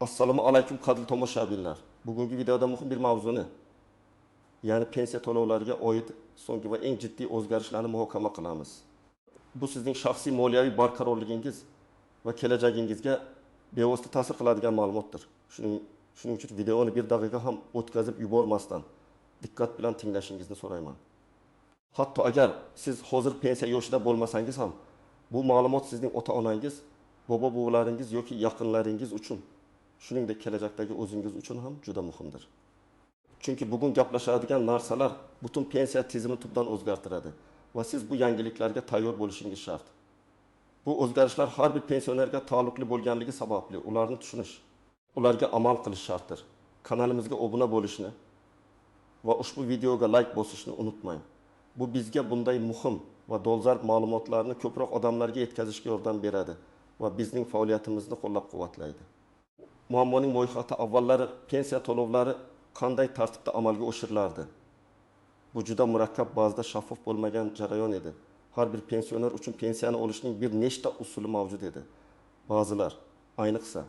Assalomu alaykum qadrli tomoshabinlar. Bugungi videoda muhim bir mavzuni, ya'ni pensiya to'lovlariga oid so'nggi va eng jiddiy o'zgarishlarni muhokama qilamiz. Bu sizning shaxsiy moliyaviy barqarorligingiz va kelajagingizga bevosita ta'sir qiladigan ma'lumotdir. Shuning uchun videoni bir daqiqa ham o'tkazib yubormasdan diqqat bilan tinglashingizni so'rayman. Hatto agar siz hozir pensiya yoshida bo'lmasangiz ham, bu ma'lumot sizning ota-onangiz, bobo-buvalaringiz yoki yaqinlaringiz uchun, shuningdek kelajakdagi o'zingiz uchun ham juda muhimdir. Chunki bugun gaplashadigan narsalar butun pensiya tizimini tubdan o'zgartiradi va siz bu yangiliklarga tayyor bo'lishingiz shart. Bu o'zgarishlar har bir pensionerga taalluqli bo'lganligi sababli ularni tushunish, ularga amal qilish shartdir. Kanalimizga obuna bo'lishni va ushbu videoga like bosishni unutmang. Bu bizga bunday muhim va dolzarb ma'lumotlarni ko'proq odamlarga yetkazishga yordam beradi va bizning faoliyatimizni qo'llab-quvvatlaydi. Muammoning mo'yhati avvallari pensiya to'lovlari qanday tartibda amalga oshirilardi? Bu juda murakkab, ba'zida shaffof bo'lmagan jarayon edi. Har bir pensioner uchun pensiyani olishning bir nechta usuli mavjud edi. Ba'zilar, ayniqsa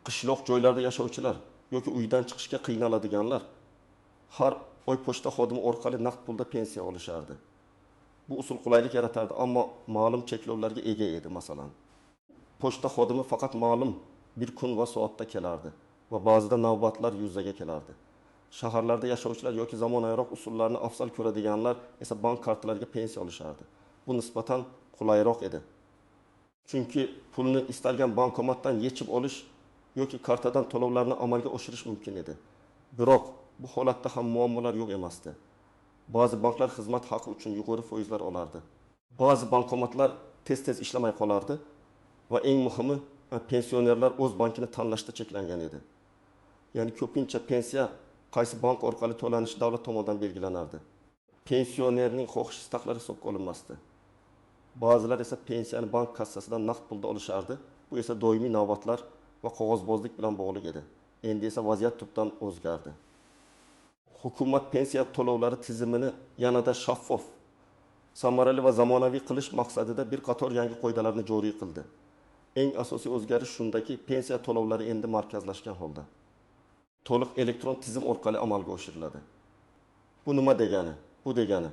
qishloq joylarda yashovchilar yoki uydan chiqishga qiynaladiganlar har oy pochta xodimi orqali naqd pulda pensiya olishardi. Bu usul qulaylik yaratardi, ammo ma'lum cheklovlarga ega edi. Masalan, pochta xodimi faqat ma'lum bir kun va soatda kelardi va ba'zida navbatlar yuzaga kelardi. Shaharlarda yashovchilar yoki zamonaviyroq usullarni afzal ko'radiganlar esa bank kartalariga pensiya olishardi. Bu nisbatan qulayroq edi. Chunki pulni istalgan bankomatdan yechib olish yoki kartadan to'lovlarni amalga oshirish mumkin edi. Biroq bu holatda ham muammolar yo'q emasdi. Ba'zi banklar xizmat haqi uchun yuqori foizlar olardi. Ba'zi bankomatlar tez-tez ishlamay qolardi va eng muhimi, pensionerlar o'z bankini tanlashda cheklangan edi. Ya'ni ko'pincha pensiya qaysi bank orqali to'lanishi davlat tomonidan belgilanardi. Pensionerning xohish-istaklari hisobga olinmasdi. Ba'zilar esa pensiyani bank kassasidan naqd pulda olishardi. Bu esa doimiy navbatlar va qog'ozbozlik bilan bog'liq edi. Endi esa vaziyat tubdan o'zgardi. Hukumat pensiya to'lovlari tizimini yanada shaffof, samarali va zamonaviy qilish maqsadida bir qator yangi qoidalarni joriy qildi. Eng asosiy o'zgarish shundaki, pensiya to'lovlari endi markazlashgan holda to'liq elektron tizim orqali amalga oshiriladi. Bu nima degani? Bu degani,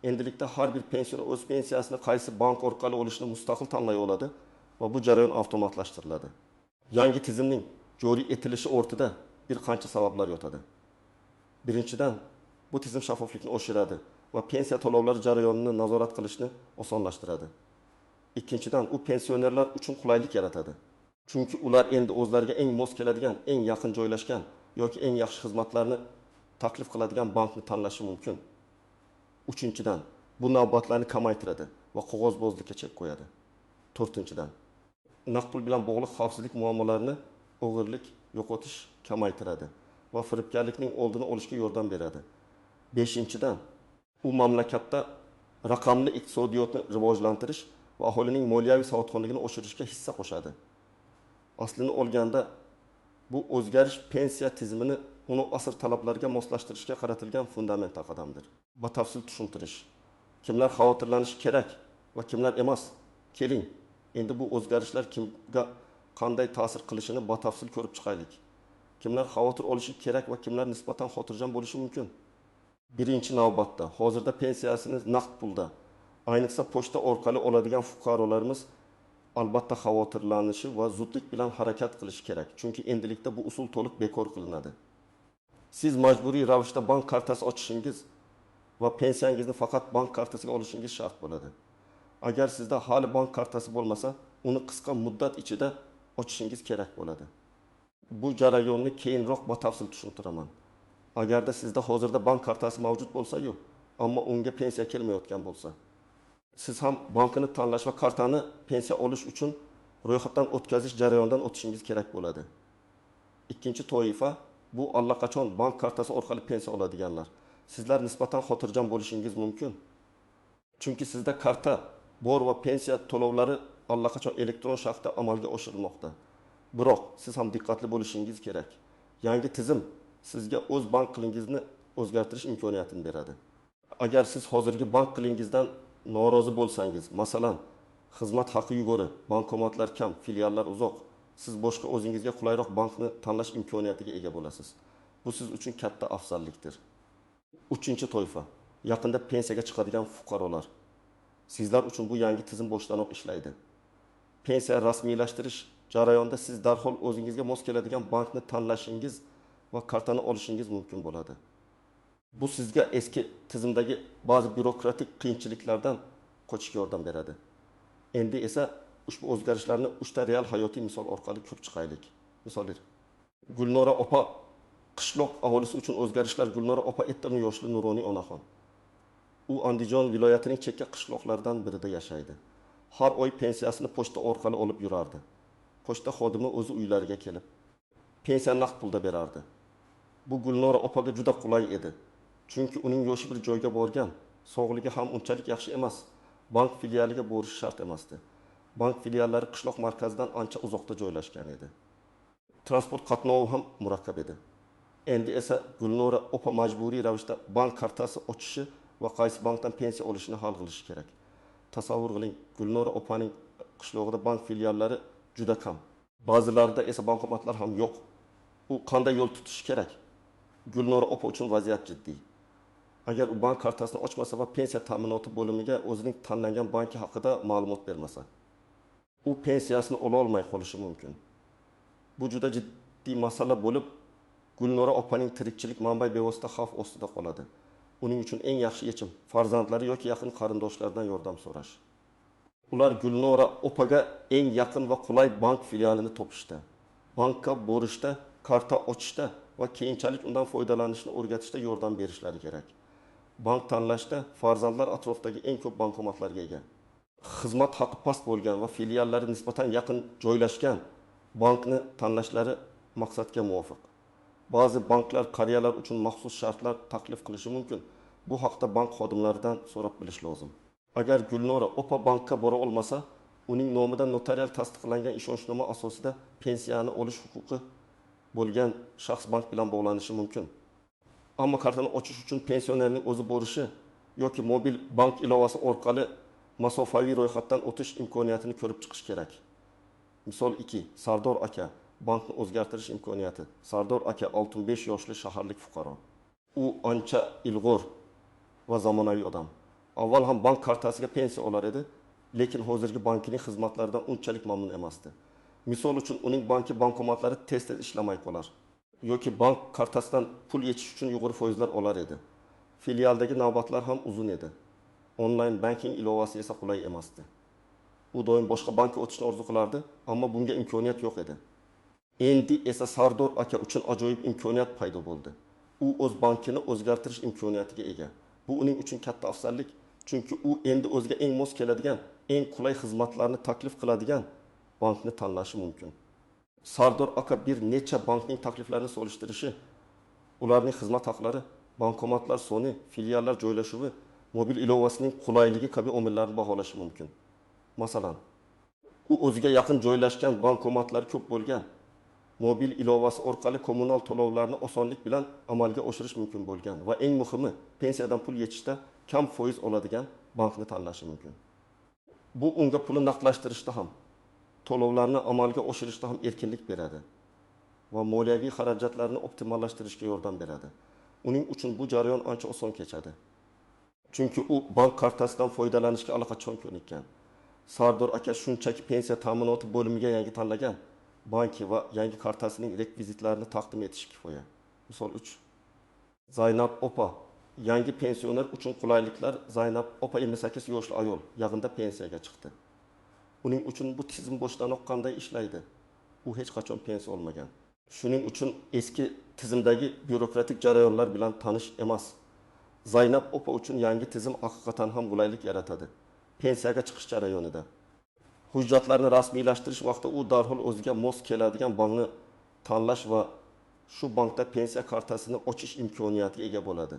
endilikda har bir pensioner o'z pensiyasini qaysi bank orqali olishni mustaqil tanlay oladi va bu jarayon avtomatlashtiriladi. Yangi tizimning joriy etilishi ortida bir qancha sabablar yotadi. Birinchidan, bu tizim shaffoflikni oshiradi va pensiya to'lovlari jarayonini nazorat qilishni osonlashtiradi. Ikkinchidan, u pensionerlar uchun qulaylik yaratadi. Chunki ular endi o'zlariga eng mos keladigan, eng yaqin joylashgan yoki eng yaxshi xizmatlarni taklif qiladigan bankni tanlashi mumkin. Uchinchidan, bu navbatlarni kamaytiradi va qog'ozbozlikka chek qo'yadi. To'rtinchidan, naqd pul bilan bog'liq xavfsizlik muammolarini, o'g'irlik, yo'qotish kamaytiradi va firibgarlikning oldini olishga yordam beradi. Beshinchidan, u mamlakatda raqamli iqtisodiyotni rivojlantirish va aholining moliyaviy savodxonligini oshirishga hissa qo'shadi. Aslini olganda, bu o'zgarish pensiya tizimini uni asr talablariga moslashtirishga qaratilgan fundamental qadamdir. Batafsil tushuntirish. Kimlar xavotirlanishi kerak va kimlar emas? Keling, endi bu o'zgarishlar kimga qanday ta'sir qilishini batafsil ko'rib chiqaylik. Kimlar xavotir olishi kerak va kimlar nisbatan xotirjam bo'lishi mumkin? Birinchi navbatda, hozirda pensiyasini naqd pulda, ayniqsa pochta orqali oladigan fuqarolarimiz albatta xavotirlanishi va zudlik bilan harakat qilish kerak. Chunki endilikda bu usul to'liq bekor qilinadi. Siz majburiy ravishda bank kartasi ochishingiz va pensiyangizni faqat bank kartasiga olishingiz shart bo'ladi. Agar sizda hali bank kartasi bo'lmasa, uni qisqa muddat ichida ochishingiz kerak bo'ladi. Bu jarayonni keyinroq batafsil tushuntiraman. Agarda sizda hozirda bank kartasi mavjud bo'lsa-yu, ammo unga pensiya kelmayotgan bo'lsa, siz ham bankini tanlash va kartani pensiya olish uchun ro'yxatdan o'tkazish jarayonidan o'tishingiz kerak bo'ladi. Ikkinchi toifa, bu allaqachon bank kartasi orqali pensiya oladiganlar. Sizlar nisbatan xotirjam bo'lishingiz mumkin. Chunki sizda karta bor va pensiya to'lovlari allaqachon elektron shaklda amalga oshirilmoqda. Biroq siz ham diqqatli bo'lishingiz kerak. Yangi tizim sizga o'z bank qilingizni o'zgartirish imkoniyatini beradi. Agar siz hozirgi bank qilingizdan norozi bo'lsangiz, masalan, xizmat haqi yuqori, bankomatlar kam, filiallar uzoq siz boshqa o'zingizga qulayroq bankni tanlash imkoniyatiga ega bo'lasiz. Bu siz uchun katta afzallikdir. Uchinchi toifa, yaqinda pensiyaga chiqadigan fuqarolar. Sizlar uchun bu yangi tizim boshdanoq ishlaydi. Pensiya rasmiylashtirish jarayonida siz darhol o'zingizga mos keladigan bankni tanlashingiz va kartani olishingiz mumkin bo'ladi. Bu sizga eski tizimdagi ba'zi bürokratik qiyinchiliklardan qochishga yordam beradi. Endi esa ushbu o'zgarishlarni 3 ta real hayotiy misol orqali ko'rib chiqaylik. Misollar. Gulnora opa qishloq aholisi uchun o'zgarishlar. Gulnora opa 70 yoshli nuroniy onaxon. U Andijon viloyatining chekka qishloqlaridan birida yashaydi. Har oy pensiyasini pochta orqali olib yurardi. Pochta xodimi o'zi uylariga kelib pensiya naqd pulda berardi. Bu Gulnora opaga juda qulay edi. Chunki uning yoshi bir joyga borgan, sog'ligi ham unchalik yaxshi emas. Bank filialiga borish shart emasdi. Bank filiallari qishloq markazidan ancha uzoqda joylashgan edi. Transport qatnovi ham murakkab edi. Endi esa Gulnora opa majburiy ravishda bank kartasi ochishi va qaysi bankdan pensiya olishini hal qilishi kerak. Tasavvur qiling, Gulnora opaning qishlog'ida bank filiallari juda kam. Ba'zilarida esa bankomatlar ham yo'q. U qanday yo'l tutishi kerak? Gulnora opa uchun vaziyat jiddiy. Agar u bank kartasini ochmasa va pensiya ta'minoti bo'limiga o'zining tanlangan banki haqida ma'lumot bermasa, u pensiyasini ola olmay qolishi mumkin. Bu juda jiddiy masala bo'lib, Gulnora opaning tirikchilik manbai bevosita xavf ostida qoladi. Uning uchun eng yaxshi yechim farzandlari yoki yaqin qarindoshlaridan yordam so'rash. Ular Gulnora opaga eng yaqin va qulay bank filialini topishda, bankka borishda, karta ochishda va keyinchalik undan foydalanishni o'rgatishda yordam berishlari kerak. Bank tanlashda farzandlar atrofdagi eng ko'p bankomatlarga ega. Xizmat haqi past bo'lgan va filiallari nisbatan yaqin joylashgan bankni tanlashlari maqsadga muvofiq. Ba'zi banklar qariyalar uchun maxsus shartlar taklif qilishi mumkin. Bu haqda bank xodimlaridan so'rab bilish lozim. Agar Gulnora opa bankka bora olmasa, uning nomidan notarial tasdiqlangan ishonchnoma asosida pensiyani olish huquqi bo'lgan shaxs bank bilan bog'lanishi mumkin. Ammo kartani ochish uchun pensionerning o'zi borishi yoki mobil bank ilovasi orqali masofaviy ro'yxatdan o'tish imkoniyatini ko'rib chiqish kerak. Misol 2. Sardor aka bankni o'zgartirish imkoniyati. Sardor aka 65 yoshli shaharlik fuqaro. U ancha ilg'or va zamonaviy odam. Avval ham bank kartasiga pensiya olar edi, lekin hozirgi bankining xizmatlaridan unchalik mamnun emasdi. Misol uchun uning banki bankomatlari tez-tez ishlamay qolar. Yoki bank kartasidan pul yechish uchun yuqori foizlar olar edi. Filialdagi navbatlar ham uzun edi. Online banking ilovasi esa qulay emasdi. U doim boshqa bankka o'tishni orzu qilardi, ammo bunga imkoniyat yo'q edi. Endi esa Sardor aka uchun ajoyib imkoniyat paydo bo'ldi. U o'z bankini o'zgartirish imkoniyatiga ega. Bu uning uchun katta afzallik, chunki u endi o'ziga eng mos keladigan, eng qulay xizmatlarni taklif qiladigan bankni tanlashi mumkin. Sardor aka bir necha bankning takliflarini solishtirishi, ularning xizmat haqlari, bankomatlar soni, filiallar joylashuvi, mobil ilovasining qulayligi kabi omillarni baholashi mumkin. Masalan, u o'ziga yaqin joylashgan bankomatlar ko'p bo'lgan, mobil ilovasi orqali kommunal to'lovlarni osonlik bilan amalga oshirish mumkin bo'lgan va eng muhimi, pensiyadan pul yechishda kam foiz oladigan bankni tanlashi mumkin. Bu unga pulni naqdlashtirishda ham, to'lovlarni amalga oshirishda ham erkinlik beradi va moliyaviy xarajatlarni optimallashtirishga yordam beradi. Uning uchun bu jarayon ancha oson kechadi. Chunki u bank kartasidan foydalanishga allaqachon ko'nikkan. Sardor aka shunchaki pensiya ta'minoti bo'limiga yangi tanlagan banki va yangi kartasining rekvizitlarini taqdim etish kifoya. Misol 3. Zaynab opa, yangi pensioner uchun qulayliklar. Zaynab opa 28 yoshli ayol, yaqinda pensiyaga chiqdi. Uning uchun bu tizim boshdanoq qanday ishlaydi? U hech qachon pensiya olmagan. Shuning uchun eski tizimdagi bürokratik jarayonlar bilan tanish emas. Zaynab opa uchun yangi tizim haqiqatan ham qulaylik yaratadi. Pensiyaga chiqish jarayonida hujjatlarni rasmiylashtirish vaqtida u darhol o'ziga mos keladigan bankni tanlash va shu bankda pensiya kartasini ochish imkoniyatiga ega bo'ladi.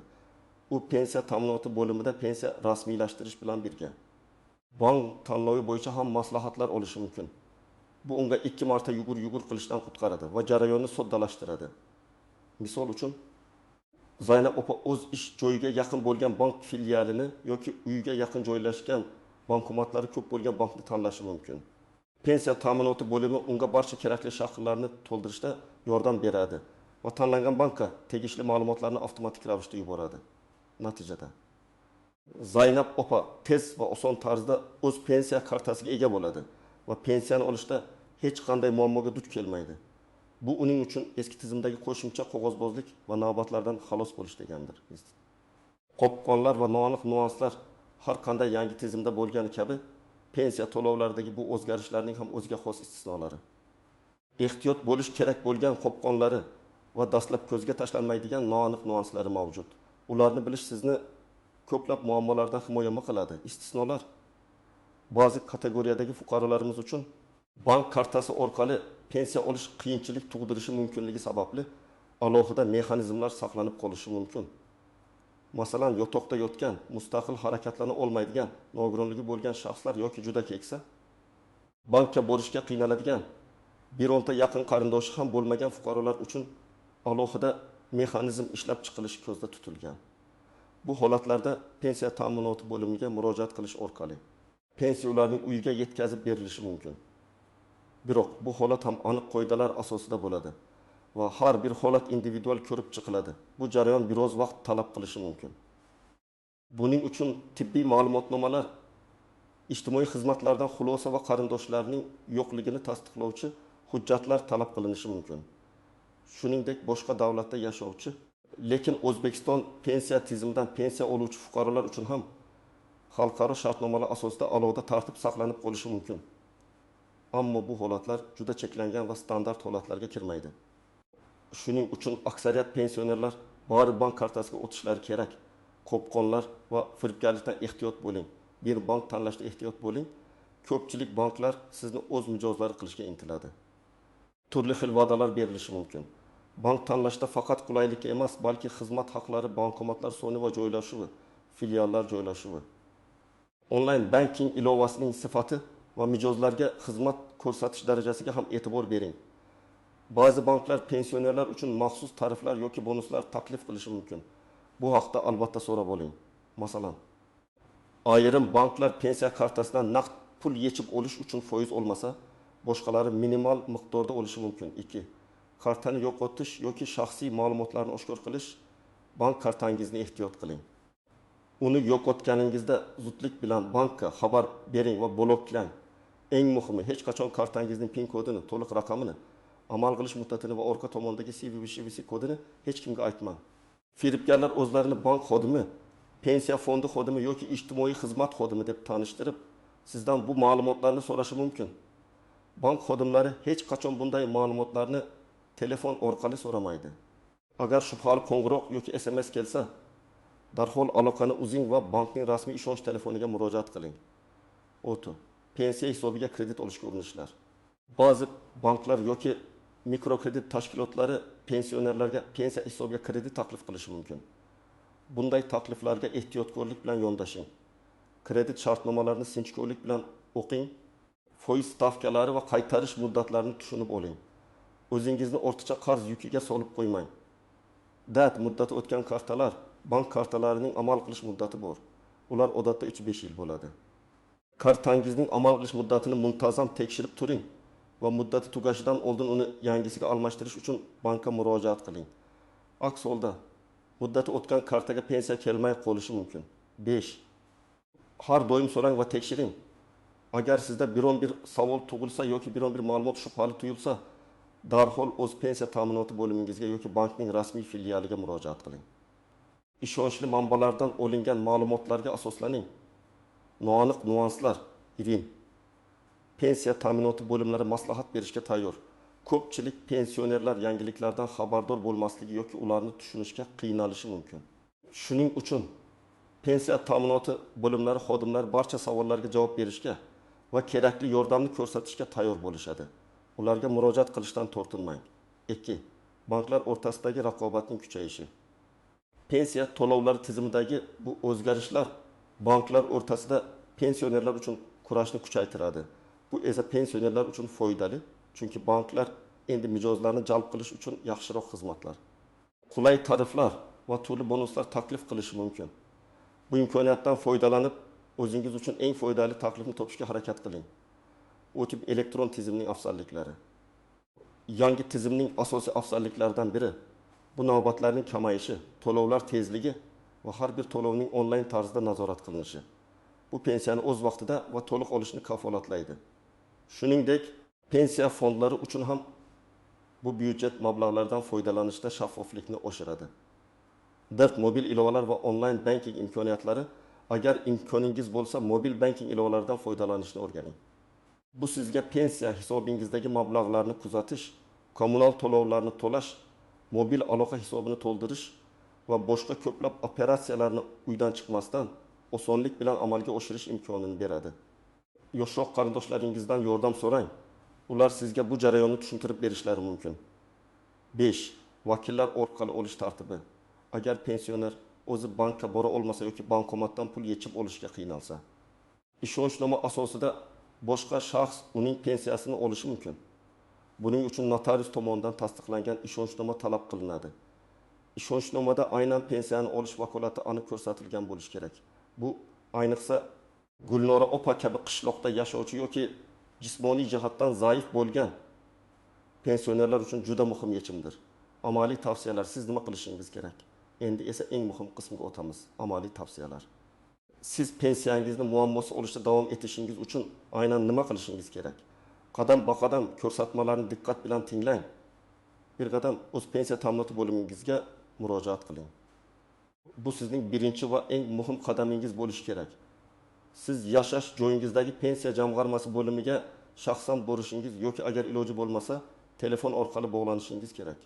U pensiya ta'minoti bo'limida pensiya rasmiylashtirish bilan birga bank tanlovi bo'yicha ham maslahatlar olishi mumkin. Bu unga 2 marta yugur qilishdan qutqaradi va jarayonni soddalashtiradi. Misol uchun, Zaynab opa o'z ish joyiga yaqin bo'lgan bank filialini yoki uyiga yaqin joylashgan bankomatlari ko'p bo'lgan bankni tanlashi mumkin. Pensiya ta'minoti bo'limi unga barcha kerakli shakillarni to'ldirishda yordam beradi va tanlangan bankka tegishli ma'lumotlarni avtomatik ravishda yuboradi. Natijada Zaynab opa tez va oson tarzda o'z pensiya kartasiga ega bo'ladi va pensiyani olishda hech qanday muammoga duch kelmaydi. Bu uning uchun eski tizimdagi qo'shimcha qog'ozbozlik va navbatlardan xalos bo'lish degandir. Qopqonlar va noaniq nuanslar har qanday yangi tizimda bo'lgani kabi pensiya to'lovlaridagi bu o'zgarishlarning ham o'ziga xos istisnolari. Ehtiyot bo'lish kerak bo'lgan qopqonlari va dastlab ko'zga tashlanmaydigan noaniq nuanslari mavjud. Ularni bilish sizni ko'plab muammolardan himoya qiladi. Istisnolar ba'zi kategoriyadagi fuqarolarimiz uchun bank kartasi orqali pensiya olish qiyinchilik tug'dirishi mumkinligi sababli alohida mexanizmlar saqlanib qolishi mumkin. Masalan, yotoqda yotgan, mustaqil harakatlana olmaydigan, nogironligi bo'lgan shaxslar yoki juda keksa, bankka borishga qiynaladigan, bironta yaqin qarindoshi ham bo'lmagan fuqarolar uchun alohida mexanizm ishlab chiqilishi ko'zda tutilgan. Bu holatlarda pensiya ta'minoti bo'limiga murojaat qilish orqali pensiya ularning uyiga yetkazib berilishi mumkin. Biroq bu holat ham aniq qoidalar asosida bo'ladi va har bir holat individual ko'rib chiqiladi. Bu jarayon biroz vaqt talab qilishi mumkin. Buning uchun tibbiy ma'lumotnomalar, ijtimoiy xizmatlardan xulosa va qarindoshlarning yo'qligini tasdiqlovchi hujjatlar talab qilinishi mumkin. Shuningdek, boshqa davlatda yashovchi, lekin O'zbekiston pensiya tizimidan pensiya oluvchi fuqarolar uchun ham xalqaro shartnomalar asosida alohida tartib saqlanib qolishi mumkin. Ammo bu holatlar juda cheklangan va standart holatlarga kirmaydi. Shuning uchun aksariyat pensionerlar bari bank kartasiga o'tishlari kerak. Qopqonlar va firibgarlikdan ehtiyot bo'ling. Bir bank tanlashda ehtiyot bo'ling. Ko'pchilik banklar sizni o'z mijozlari qilishga intiladi. Turli xil va'dalar berilishi mumkin. Bank tanlashda faqat qulaylik emas, balki xizmat haqlari, bankomatlar soni va joylashuvi, filiallar joylashuvi, onlayn banking ilovasining sifati va mijozlarga xizmat ko'rsatish darajasiga ham e'tibor bering. Ba'zi banklar pensionerlar uchun maxsus tariflar yoki bonuslar taklif qilishi mumkin. Bu haqda albatta so'rab oling. Masalan, ayrim banklar pensiya kartasidan naqd pul yechib olish uchun foiz olmasa, boshqalari minimal miqdorda olishi mumkin. 2. Kartani yo'qotish yoki shaxsiy ma'lumotlarni oshkor qilish. Bank kartangizni ehtiyot qiling. Uni yo'qotganingizda zudlik bilan bankka xabar bering va bloklang. Eng muhimi, hech qachon kartangizning PIN kodini, to'liq raqamini, amal qilish muddatini va orqa tomondagi CVV kodini hech kimga aytmang. Firibgarlar o'zlarini bank xodimi, pensiya fondi xodimi yoki ijtimoiy xizmat xodimi deb tanishtirib, sizdan bu ma'lumotlarni so'rashi mumkin. Bank xodimlari hech qachon bunday ma'lumotlarni telefon orqali so'ramaydi. Agar shubhali qo'ng'iroq yoki SMS kelsa, darhol aloqani uzing va bankning rasmiy ishonch telefoniga murojaat qiling. O'to pensiya hisobiga kredit olishga urinishlar. Ba'zi banklar yoki mikrokredit tashkilotlari pensionerlarga pensiya hisobiga kredit taklif qilishi mumkin. Bunday takliflarga ehtiyotkorlik bilan yondashing. Kredit shartnomalarini sinchkovlik bilan o'qing. Foiz stavkalari va qaytarish muddatlarini tushunib oling. O'zingizni ortiqcha qarz yukiga solib qo'ymang. Muddati o'tgan kartalar, bank kartalarining amal qilish muddati bor. Ular odatda 3-5 yil bo'ladi. Kartangizning amal qilish muddatini muntazam tekshirib turing va muddati tugashidan oldin uni yangisiga almashtirish uchun bankka murojaat qiling. Aks holda muddati o'tgan kartaga pensiya kelmay qolishi mumkin. 5. Har doim so'rang va tekshiring. Agar sizda biron bir savol tug'ilsa yoki biron bir ma'lumot shubhali tuyulsa, darhol o'z pensiya ta'minoti bo'limingizga yoki bankning rasmiy filialiga murojaat qiling. Ishonchli manbalardan olingan ma'lumotlarga asoslaning. Noaniq nuanslar, irim. Pensiya ta'minoti bo'limlari maslahat berishga tayyor. Ko'pchilik pensionerlar yangiliklardan xabardor bo'lmasligi yoki ularni tushunishga qiynalishi mumkin. Shuning uchun pensiya ta'minoti bo'limlari xodimlari barcha savollarga javob berishga va kerakli yordamni ko'rsatishga tayyor bo'lishadi. Ularga murojaat qilishdan tortinmang. 2. Banklar o'rtasidagi raqobatning kuchayishi. Pensiya to'lovlari tizimidagi bu o'zgarishlar banklar o'rtasida pensionerlar uchun kurashni kuchaytiradi. Bu esa pensionerlar uchun foydali, chunki banklar endi mijozlarni jalb qilish uchun yaxshiroq xizmatlar, qulay tariflar va turli bonuslar taklif qilishi mumkin. Bu imkoniyatdan foydalanib, o'zingiz uchun eng foydali taklifni topishga harakat qiling. O tip elektron tizimning afzalliklari. Yangi tizimning asosiy afzalliklaridan biri bu navbatlarning kamayishi, to'lovlar tezligi va har bir to'lovning onlayn tarzda nazorat qilinishi. Bu pensiyani o'z vaqtida va to'liq olishni kafolatlaydi. Shuningdek, pensiya fondlari uchun ham bu byudjet mablag'laridan foydalanishda shaffoflikni oshiradi. Dert mobil ilovalar va onlayn banking imkoniyatlari, agar imkoningiz bo'lsa, mobil banking ilovalaridan foydalanishni o'rganing. Bu sizga pensiya hisobingizdagi mablag'larni kuzatish, kommunal to'lovlarni to'lash, mobil aloqa hisobini to'ldirish va boshqa ko'plab operatsiyalarni uydan chiqmasdan osonlik bilan amalga oshirish imkonini beradi. Yoshroq qarindoshlaringizdan yordam so'rang. Ular sizga bu jarayonni tushuntirib berishlari mumkin. 5. Vakillar orqali olish tartibi. Agar pensioner o'zi bankka bora olmasa yoki bankomatdan pul yechib olishga qiynalsa, ishonchnoma asosida boshqa shaxs uning pensiyasini olishi mumkin. Buning uchun notarius tomonidan tasdiqlangan ishonchnoma talab qilinadi. Ishonchnomada aynan pensiyani olish vakolati aniq ko'rsatilgan bo'lishi kerak. Bu ayniqsa Gulnora opa kabi qishloqda yashovchi yoki jismoniy jihatdan zaif bo'lgan pensionerlar uchun juda muhim yechimdir. Amaliy tavsiyalar, siz nima qilishingiz kerak? Endi esa eng muhim qismiga o'tamiz. Amaliy tavsiyalar. Siz pensiyangizni muammosi olishda davom etishingiz uchun aynan nima qilishingiz kerak? Qadam-baqadam ko'rsatmalarni diqqat bilan tinglang. Bir qadam o'z pensiya ta'minoti bo'limingizga murojaat qiling. Bu sizning birinchi va eng muhim qadamingiz bo'lishi kerak. Siz yashash joyingizdagi pensiya jamg'armasi bo'limiga shaxsan borishingiz yoki agar iloji bo'lmasa, telefon orqali bog'lanishingiz kerak.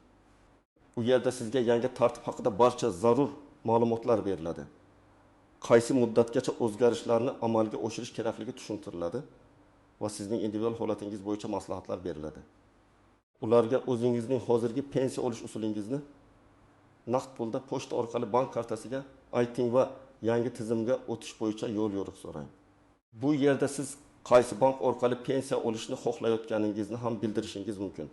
Bu yerda sizga yangi tartib haqida barcha zarur ma'lumotlar beriladi. Qaysi muddatgacha o'zgarishlarni amalga oshirish kerakligi tushuntiriladi va sizning individual holatingiz bo'yicha maslahatlar beriladi. Ularga o'zingizning hozirgi pensiya olish usulingizni naqd pulda pochta orqali bank kartasiga ayting va yangi tizimga o'tish bo'yicha yo'l yo'riq so'rang. Bu yerda siz qaysi bank orqali pensiya olishni xohlayotganingizni ham bildirishingiz mumkin.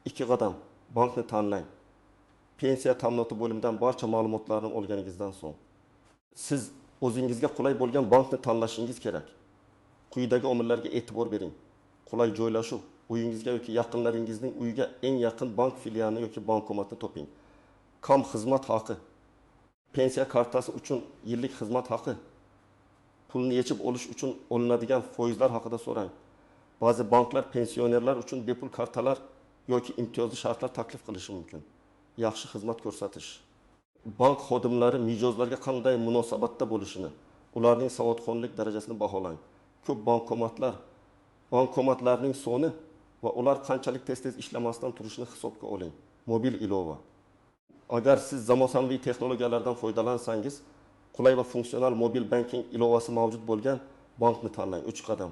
2 qadam bankni tanlang. Pensiya ta'minoti bo'limidan barcha ma'lumotlarni olganingizdan so'ng siz o'zingizga qulay bo'lgan bankni tanlashingiz kerak. Quyidagi omillarga e'tibor bering. Qulay joylashuv, uyingizga yoki yaqinlaringizning uyiga eng yaqin bank filialini yoki bankomatni toping. Kam xizmat haqi, pensiya kartasi uchun yillik xizmat haqi, pulni yechib olish uchun olinadigan foizlar haqida so'rang. Ba'zi banklar pensionerlar uchun bepul kartalar yoki imtiyozli shartlar taklif qilishi mumkin. Yaxshi xizmat ko'rsatish. Bank xodimlari mijozlarga qanday munosabatda bo'lishini, ularning savodxonlik darajasini baholang. Ko'p bankomatlarning soni va ular qanchalik tez-tez ishlamasdan turishini hisobga oling. Mobil ilova. Agar siz zamonaviy texnologiyalardan foydalansangiz, qulay va funksional mobil banking ilovasi mavjud bo'lgan bankni tanlang. 3 qadam.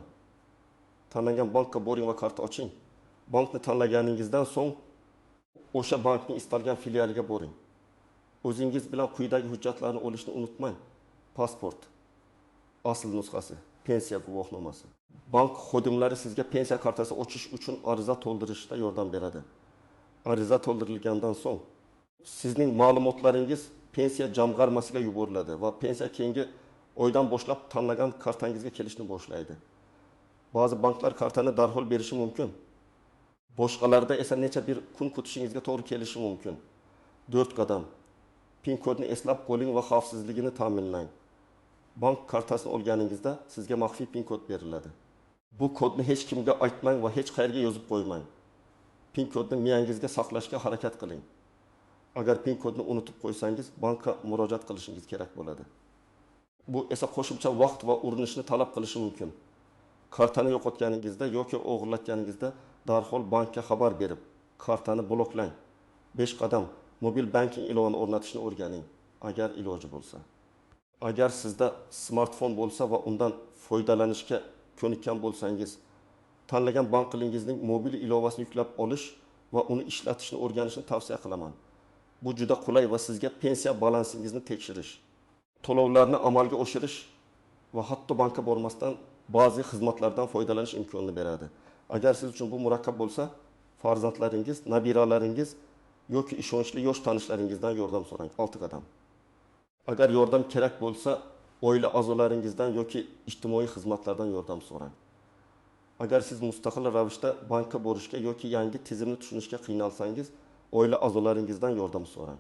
Tanlangan bankka boring va karta oching. Bankni tanlaganingizdan so'ng o'sha bankning istalgan filialiga boring. O'zingiz bilan quyidagi hujjatlarni olishni unutmang. Pasport, asl nusxasi, pensiya guvohnomasi. Bank xodimlari sizga pensiya kartasi ochish uchun ariza to'ldirishda yordam beradi. Ariza to'ldirilgandan so'ng sizning ma'lumotlaringiz pensiya jamg'armasiga yuboriladi va pensiya keyingi oydan boshlab tanlagan kartangizga kelishni boshlaydi. Ba'zi banklar kartani darhol berishi mumkin. Boshqalarida esa necha bir kun kutishingizga to'g'ri kelishi mumkin. 4 qadam. PIN kodni eslab qo'ling va xavfsizligini ta'minlang. Bank kartasini olganingizda sizga maxfiy PIN kod beriladi. Bu kodni hech kimga aytmang va hech qayerga yozib qo'ymang. PIN kodni miyangizga saqlashga harakat qiling. Agar PIN kodni unutib qo'ysangiz, bankka murojaat qilishingiz kerak bo'ladi. Bu esa qo'shimcha vaqt va urinishni talab qilishi mumkin. Kartani yo'qotganingizda yoki o'g'irlatganingizda darhol bankka xabar berib, kartani bloklang. 5 qadam. Mobil banking ilovani o'rnatishni o'rganing, agar iloji bo'lsa. Agar sizda smartfon bo'lsa va undan foydalanishga ko'nikkan bo'lsangiz, tanlagan bank qilingizning mobil ilovasini yuklab olish va uni ishlatishni o'rganishni tavsiya qilaman. Bu juda qulay va sizga pensiya balansingizni tekshirish, to'lovlarni amalga oshirish va hatto bankka bormasdan ba'zi xizmatlardan foydalanish imkonini beradi. Agar siz uchun bu murakkab bo'lsa, farzandlaringiz, nabiralaringiz yoki ishonchli yosh tanishlaringizdan yordam so'rang. 6 qadam. Agar yordam kerak bo'lsa, oila a'zolaringizdan yoki ijtimoiy xizmatlardan yordam so'rang. Agar siz mustaqil ravishda bankka borishga yoki yangi tizimni tushunishga qiynalsangiz, oila a'zolaringizdan yordam so'rang.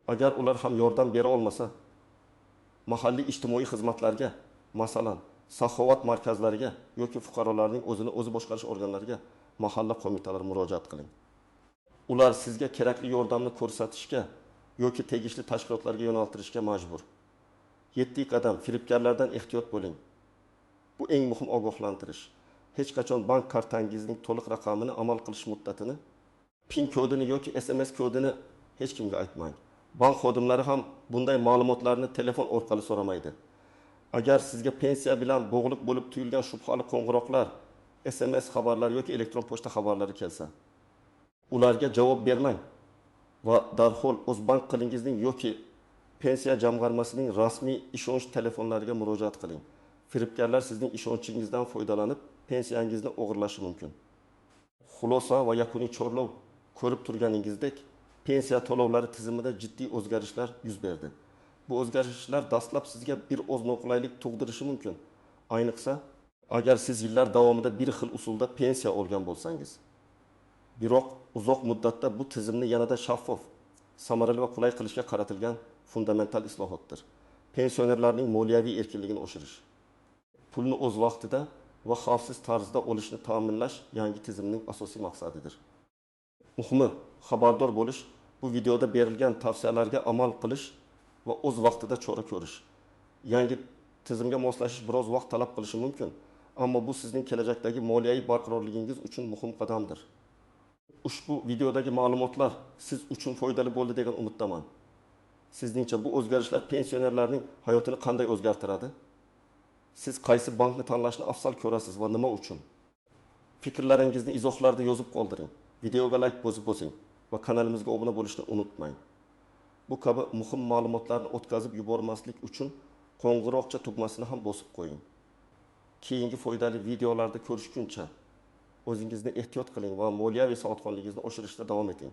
Agar ular ham yordam bera olmasa, mahalliy ijtimoiy xizmatlarga, masalan, saxovat markazlariga yoki fuqarolarning o'zini o'zi boshqarish organlariga, mahalla qo'mitalariga murojaat qiling. Ular sizga kerakli yordamni ko'rsatishga yoki tegishli tashkilotlarga yo'naltirishga majbur. 7 qadam firibgarlardan ehtiyot bo'ling. Bu eng muhim ogohlantirish. Hech qachon bank kartangizning to'liq raqamini amal qilish muddatini, PIN kodini yoki SMS kodini hech kimga aytmang. Bank xodimlari ham bunday ma'lumotlarni telefon orqali so'ramaydi. Agar sizga pensiya bilan bog'liq bo'lib tuyulgan shubhali qo'ng'iroqlar, SMS xabarlar yoki elektron pochta xabarlari kelsa, ularga javob bermang va darhol o'z bank qilingizning yoki pensiya jamg'armasining rasmiy ishonch telefonlariga murojaat qiling. Firibgarlar sizning ishonchingizdan foydalanib, pensiyangizni o'g'irlashi mumkin. Xulosa va yakuniy chorlov ko'rib turganingizdek, pensiya to'lovlari tizimida jiddiy o'zgarishlar yuz berdi. Bu o'zgarishlar dastlab sizga bir oz noqulaylik tug'dirishi mumkin. Ayniqsa, agar siz yillar davomida bir xil usulda pensiya olgan bo'lsangiz. Biroq uzoq muddatda bu tizimni yanada shaffof, samarali va qulay qilishga qaratilgan fundamental islohotdir. Pensionerlarning moliyaviy erkinligini oshirish, pulni o'z vaqtida va xavfsiz tarzda olishni ta'minlash yangi tizimning asosiy maqsadidir. Muhimi, xabardor bo'lish, bu videoda berilgan tavsiyalarga amal qilish va o'z vaqtida chora ko'rish. Yangi tizimga moslashish biroz vaqt talab qilishi mumkin, ammo bu sizning kelajakdagi moliyaviy barqarorligingiz uchun muhim qadamdir. Ushbu videodagi ma'lumotlar siz uchun foydali bo'ldi degan umiddaman. Sizningcha bu o'zgarishlar pensionerlarning hayotini qanday o'zgartiradi? Siz qaysi bankni tanlashni afzal ko'rasiz va nima uchun? Fikrlaringizni izohlarda yozib qoldiring. Videoga like bosing va kanalimizga obuna bo'lishni unutmang. Bu kabi muhim ma'lumotlarni o'tkazib yubormaslik uchun qo'ng'iroqcha tugmasini ham bosib qo'ying. Keyingi foydali videolarda ko'rishguncha o'zingizni ehtiyot qiling va moliyaviy savodxonligingizni oshirishda davom eting.